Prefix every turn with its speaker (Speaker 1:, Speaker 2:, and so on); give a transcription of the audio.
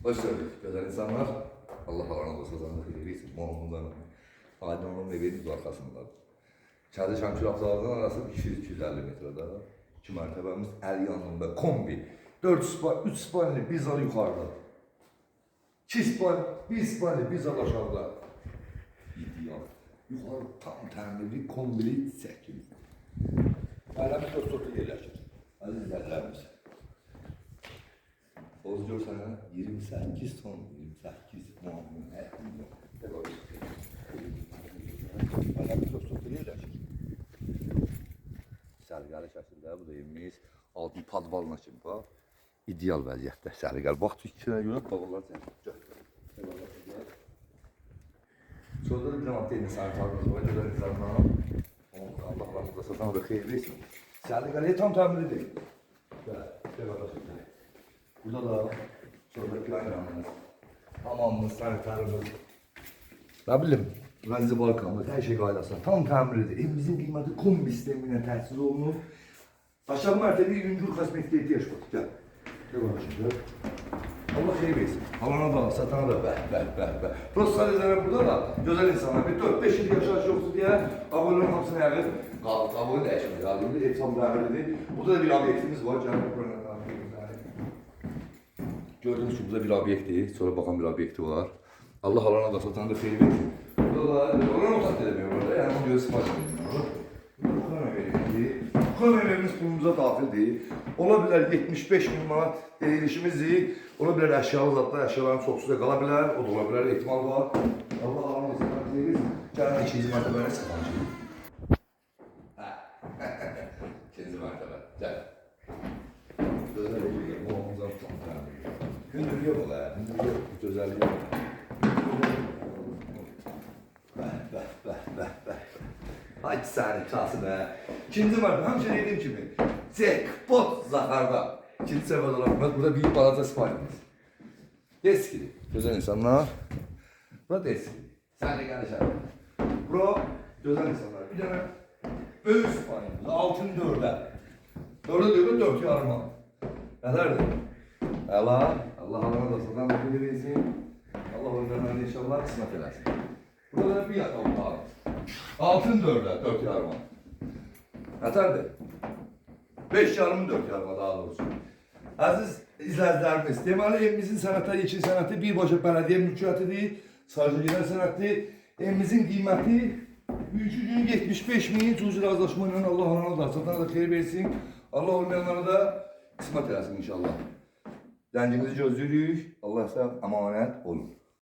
Speaker 1: Hoş gördük güzel insanlar. Allah alanı olsun sana hayırlısın. Muhammad'dan. Aydın'ın evinin arkasında. Çadır Şamçıraklardan arası 200-250 metrede. 2 mertebemiz el yanında kombi. 4 span, 3 spanli biz al yukarıda. 2 span, 1 spanli biz al aşağıda. İdeal. Yukarı tam təmirli, kombili, çəkili. Ailəmiz dostluqda yerləşir. Aziz izləyicilərimiz. Oğuz görsən, 28 ton, 28 muammin, ailəmiz dostluqda yerləşir. Sərgəli şəkildə bu da evimiz altın padvalına kimi bax. İdeal vəziyyətdə sərgəli. Bax, tükkinə görə bağlar çəkir. Sonra da bir zaman deyilin sanitarımız var, güzel insanlar. Allah razı olsun, sana da xeyir versin. Sərgəliyə tam təmiri deyil. Burada da sonra planlarımız, hamamımız, sanitarımız, ne bileyim, Renzi Balkanımız, her şey qaydasında tam təmiridir. Evimizin qiyməti kombi sisteminə təhsil olunur. Aşağı mərtəbəyə yüngül kosmetik ehtiyac var. Gel. Gel bakayım, gel. Allah şey versin. Alana da, satana da bəh. Prost sadəcə burada da gözəl insanlar, bir 4-5 il yaşayış yoxdur deyə abonelerin hamısını yəqin, qabını dəyişmir, qaldırdı, ev tam dəmirlidir. Burada da bir obyektimiz var, Cənab Buranın. Gördüğünüz gibi burada bir obyekti, sonra bakan bir obyekti var. Allah alana da satana da xeyir versin. Burada da, ona notat edemiyor burada, yani onu göz sipariş edemiyor. Ekonomi evimiz pulumuza dahil değil. Olabilir 75 bin manat değişimizdir. Olabilir eşyalı zatlar, eşyaların çoxsu da qalabilir. O da olabilir, ihtimal var. Allah alana da satana xeyir. Gəlin ikinci mərtəbəyə sıxancıyım. İkinci mərtəbə, gəl. Gözəl evi, muamızdan tutan. Gündür yok ola ya, gündür yok, bu güzelliği yok. Bəh. Haydi səni çası be. İkinci var, həmçə dediğim kimi, jackpot Zahar'da. İkinci səbəd olaraq, burada büyük balaca siparişimiz. Eskili, güzel insanlar. Burada eskili. Sen de gəlişər. Bura, güzel insanlar. Bir tane böyük siparişimiz, altın dördə. Dördə 4 yarıma. Nələrdir? Allah alana da satan da versin. Allah onlardan inşallah kısmet eləsin. Burada bir yatak otağı. Altın dördə, 4 yarıma. Yeterdir. 5 yarımı 4 yarıma daha doğrusu. Aziz izləyicilərimiz, deməli evimizin sənətə, yeşil sənəti birbaşa bələdiyyə mülkiyyətidir. Sadəcə gedən sənətdir. Evimizin qiyməti 375.000 cüzi razılaşma ilə Allah alana da satana da xeyir versin. Allah olmayanlara da kısmet eləsin inşallah. Dəncimizi gözləyirük. Allah sizə əmanət olun.